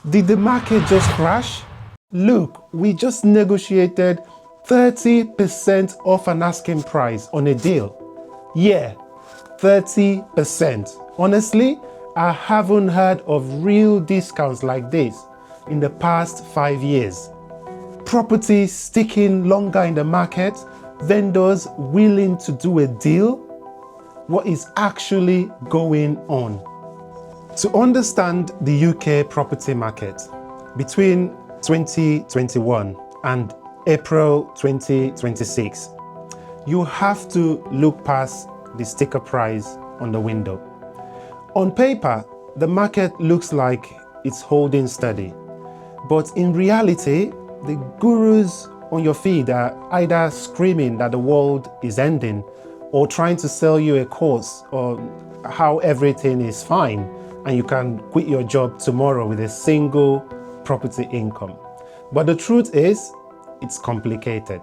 Did the market just crash? Look, we just negotiated 30% off an asking price on a deal. Yeah, 30%. Honestly, I haven't heard of real discounts like this in the past 5 years. Properties sticking longer in the market, vendors willing to do a deal. What is actually going on? To understand the UK property market between 2021 and April 2026, you have to look past the sticker price on the window. On paper, the market looks like it's holding steady, but in reality, the gurus on your feed are either screaming that the world is ending or trying to sell you a course or how everything is fine and you can quit your job tomorrow with a single property income. But the truth is, it's complicated.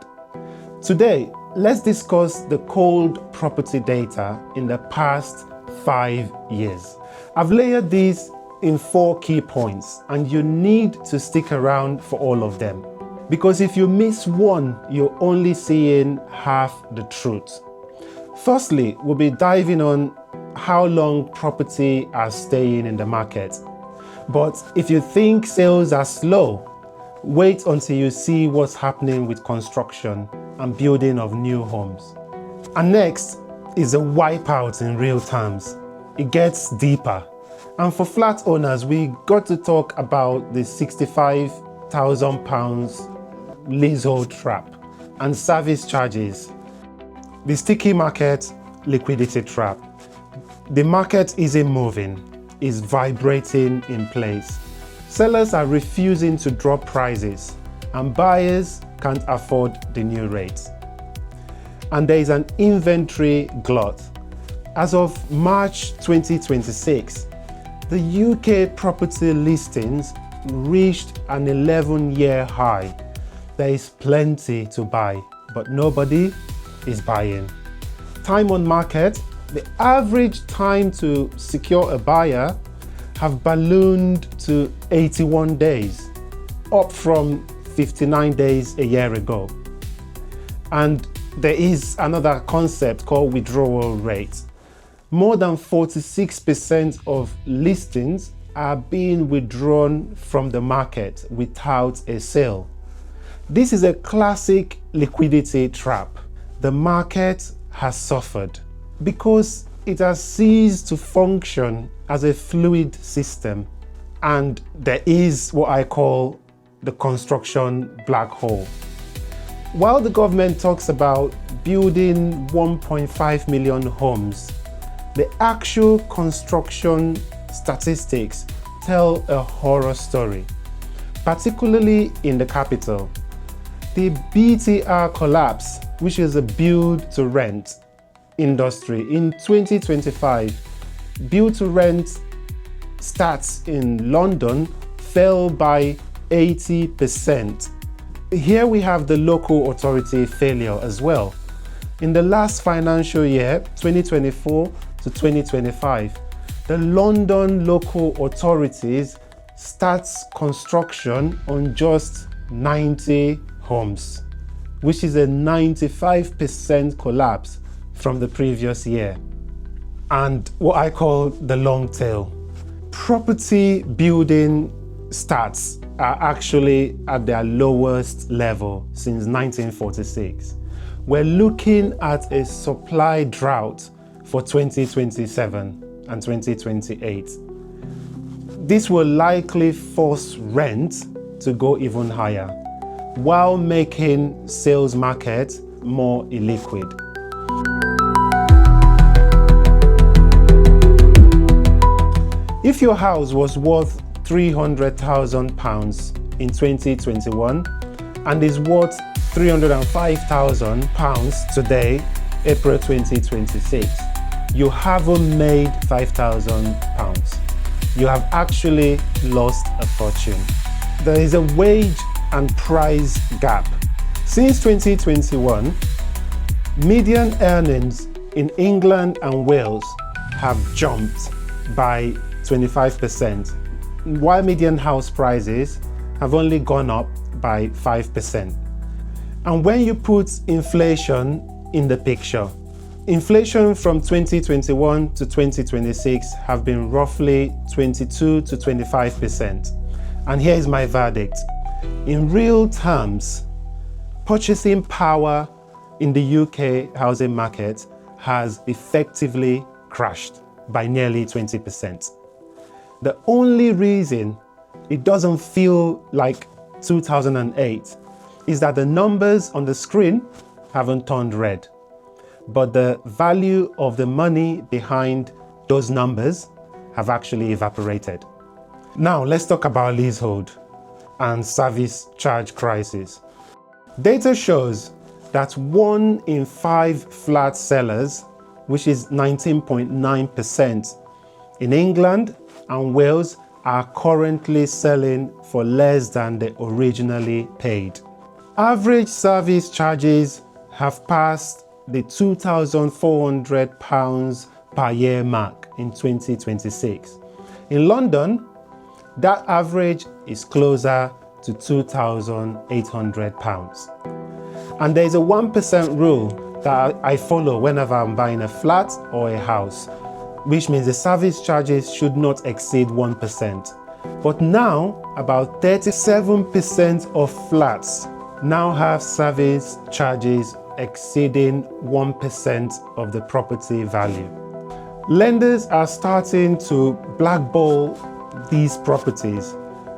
Today, let's discuss the cold property data in the past 5 years. I've layered these in 4 key points, and you need to stick around for all of them. Because if you miss one, you're only seeing half the truth. Firstly, we'll be diving on how long property are staying in the market. But if you think sales are slow, wait until you see what's happening with construction and building of new homes. And next is a wipeout in real terms. It gets deeper. And for flat owners, we got to talk about the £65,000 leasehold trap and service charges, the sticky market liquidity trap. The market isn't moving, it's vibrating in place. Sellers are refusing to drop prices and buyers can't afford the new rates. And there is an inventory glut. As of March 2026, the UK property listings reached an 11-year high. There is plenty to buy, but nobody is buying. Time on market, the average time to secure a buyer have ballooned to 81 days, up from 59 days a year ago. And there is another concept called withdrawal rate. More than 46% of listings are being withdrawn from the market without a sale. This is a classic liquidity trap. The market has suffered because it has ceased to function as a fluid system, and there is what I call the construction black hole. While the government talks about building 1.5 million homes, the actual construction statistics tell a horror story, particularly in the capital. The BTR collapse, which is a build-to-rent industry, in 2025, build-to-rent stats in London fell by 80%. Here we have the local authority failure as well. In the last financial year, 2024 to 2025, the London local authorities starts construction on just 90 homes, which is a 95% collapse from the previous year. And what I call the long tail. Property building stats are actually at their lowest level since 1946. We're looking at a supply drought for 2027 and 2028. This will likely force rent to go even higher, while making sales market more illiquid. If your house was worth £300,000 in 2021 and is worth £305,000 today, April 2026, you haven't made £5,000. You have actually lost a fortune. There is a wage and price gap. Since 2021, median earnings in England and Wales have jumped by 25%, while median house prices have only gone up by 5%. And when you put inflation in the picture, inflation from 2021 to 2026 have been roughly 22 to 25%. And here is my verdict. In real terms, purchasing power in the UK housing market has effectively crashed by nearly 20%. The only reason it doesn't feel like 2008 is that the numbers on the screen haven't turned red, but the value of the money behind those numbers have actually evaporated. Now let's talk about leasehold and service charge crisis. Data shows that 1 in 5 flat sellers, which is 19.9% in England and Wales, are currently selling for less than they originally paid. Average service charges have passed the £2,400 per year mark in 2026. In London, that average is closer to £2,800. And there is a 1% rule that I follow whenever I'm buying a flat or a house, which means the service charges should not exceed 1%. But now, about 37% of flats now have service charges exceeding 1% of the property value. Lenders are starting to blackball these properties,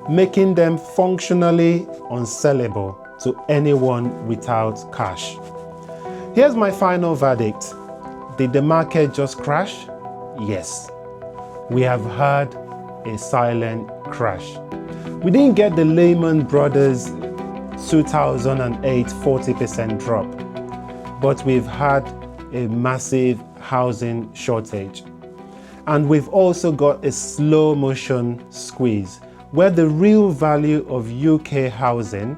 making them functionally unsellable to anyone without cash. Here's my final verdict. Did the market just crash? Yes. We have had a silent crash. We didn't get the Lehman Brothers 2008 40% drop, but we've had a massive housing shortage. And we've also got a slow motion squeeze, where the real value of UK housing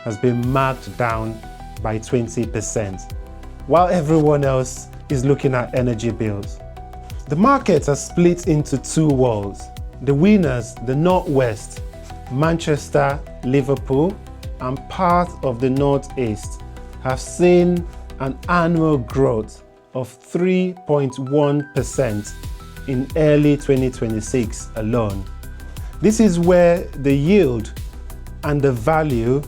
has been marked down by 20%, while everyone else is looking at energy bills. The market has split into two worlds. The winners, the Northwest, Manchester, Liverpool, and part of the Northeast, have seen an annual growth of 3.1% in early 2026 alone. This is where the yield and the value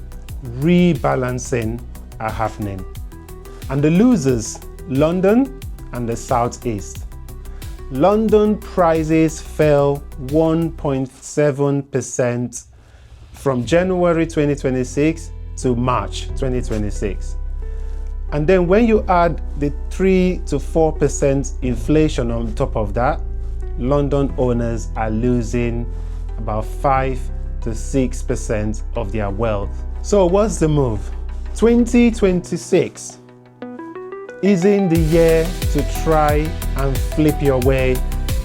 rebalancing are happening. And the losers, London and the Southeast. London prices fell 1.7% from January 2026 to March 2026. And then when you add the 3 to 4% inflation on top of that, London owners are losing about 5 to 6% of their wealth. So what's the move? 2026 isn't the year to try and flip your way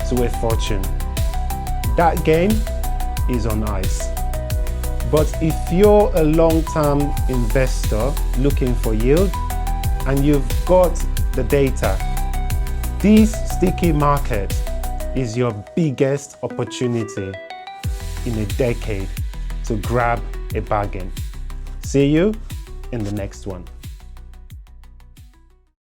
to a fortune. That game is on ice. But if you're a long-term investor looking for yield and you've got the data, this sticky market is your biggest opportunity in a decade to grab a bargain. See you in the next one.